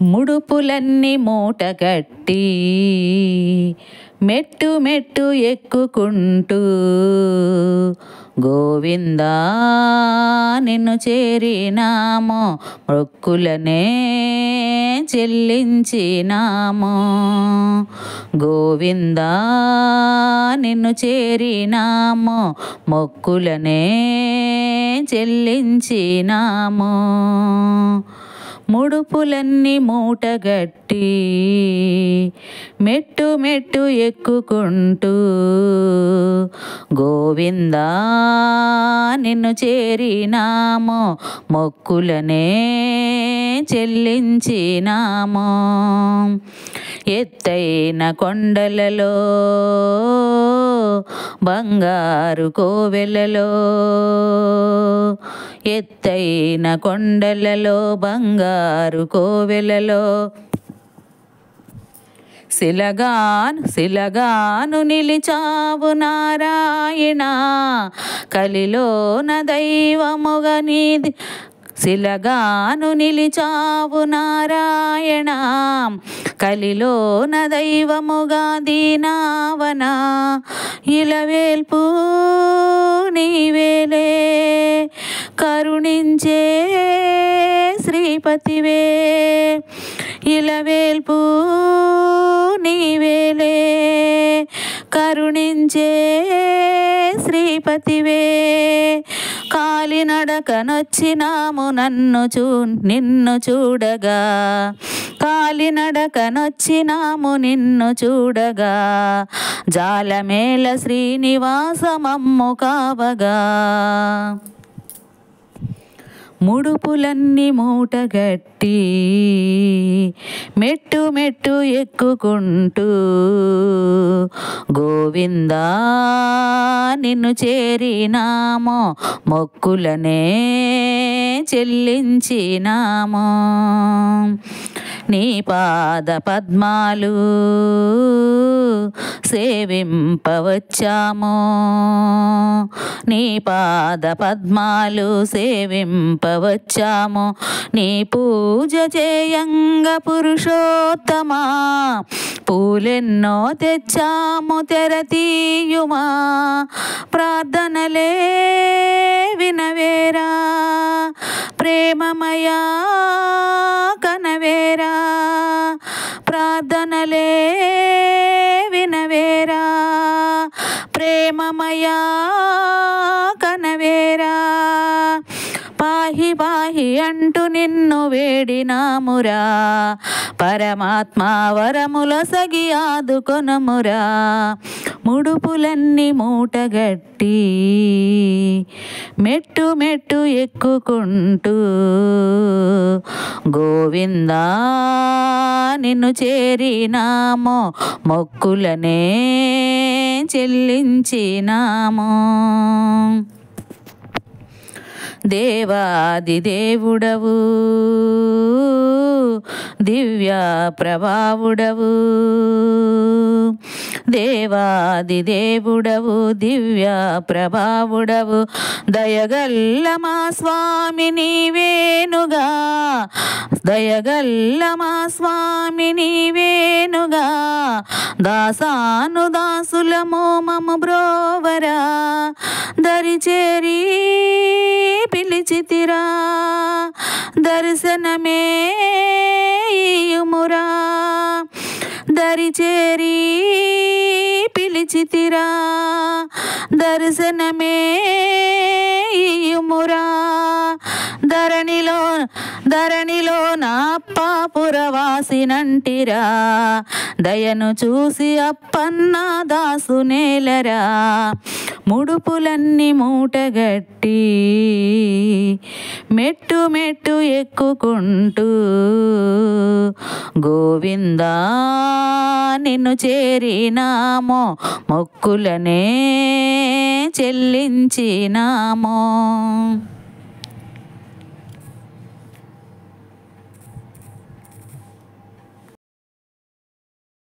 ముడుపులన్నీ మూటగట్టి మెట్టు మెట్టు ఎక్కుకుంటూ గోవిందా నిన్ను చేరినాము, మొక్కులనే చెల్లించినాము. గోవిందా నిన్ను చేరినాము, మొక్కులనే చెల్లించినాము. ముడుపులన్నీ మూటగట్టి మెట్టు మెట్టు ఎక్కుకుంటూ గోవిందా నిన్ను చేరినాము, మొక్కులనే చెల్లించినాము. ఎత్తైన కొండలలో బంగారు కోవెలలో, ఎత్తైన కొండలలో బంగారు కోవెలలో శిలగాను నిలిచావు నారాయణ, కలిలోన దైవముగా నీది. శిలగాను నిలిచావు నారాయణ, కలిలోన దైవముగా దీనావన. ఇలవేల్పు నీవేలే, కరుణించే శ్రీపతివే. ఇలవేల్పు నీవేలే, కరుణించే శ్రీపతివే. కాలినడకనొచ్చినాము నిన్ను చూడగా, కాలినడకనొచ్చినాము నిన్ను చూడగా. జాలమేల శ్రీనివాసమమ్ము కావగా. ముడుపులన్నీ మూటగట్టి మెట్టు మెట్టు ఎక్కుకుంటూ గోవిందా నిన్ను చేరినాము, మొక్కులనే చెల్లించినాము. నీ పాద పద్మాలు సేవింపవచ్చాము, నీ పాద పద్మాలు సేవింపవచ్చాము. నీ పూజ చేయంగా పురుషోత్తమా, పూలెన్నో తెచ్చాము తెరతీయుమా. ప్రార్థనలే వినవేరా, ప్రేమమయా కనవేరా. ప్రార్థనలే వినవేరా, ప్రేమమయా కనవేరా. పాహి పాహి అంటూ నిన్ను వేడినామురా, పరమాత్మ వరముల సగి ఆదుకొనమురా. ముడుపులన్నీ మూటగట్టి మెట్టు మెట్టు ఎక్కుకుంటూ గోవిందా నిన్ను చేరినాము, మొక్కులనే చెల్లించినాము. దేవాది దేవుడవు, దివ్య ప్రభావుడవు. దేవాది దేవుడవు, దివ్య ప్రభావుడవు. దయగల్ల మా స్వామి నీవేనుగా, దయగల్ల మా స్వామి నీవేనుగా. దాసాను దాసులము మము బ్రోవరా, దరిచేరి పిలిచితిరా. దర్శనమే ఇయ్యుమురా, దరిచేరి పిలిచితిరా. దర్శనమే ఇయ్యుమురా. ధరణిలో నా అప్పాపురవాసినంటిరా. దయను చూసి అప్పన్న దాసునేలరా. ముడుపులన్నీ మూటగట్టి మెట్టు మెట్టు ఎక్కుకుంటూ గోవిందా నిన్ను చేరినాము, మొక్కులనే చెల్లించినాము.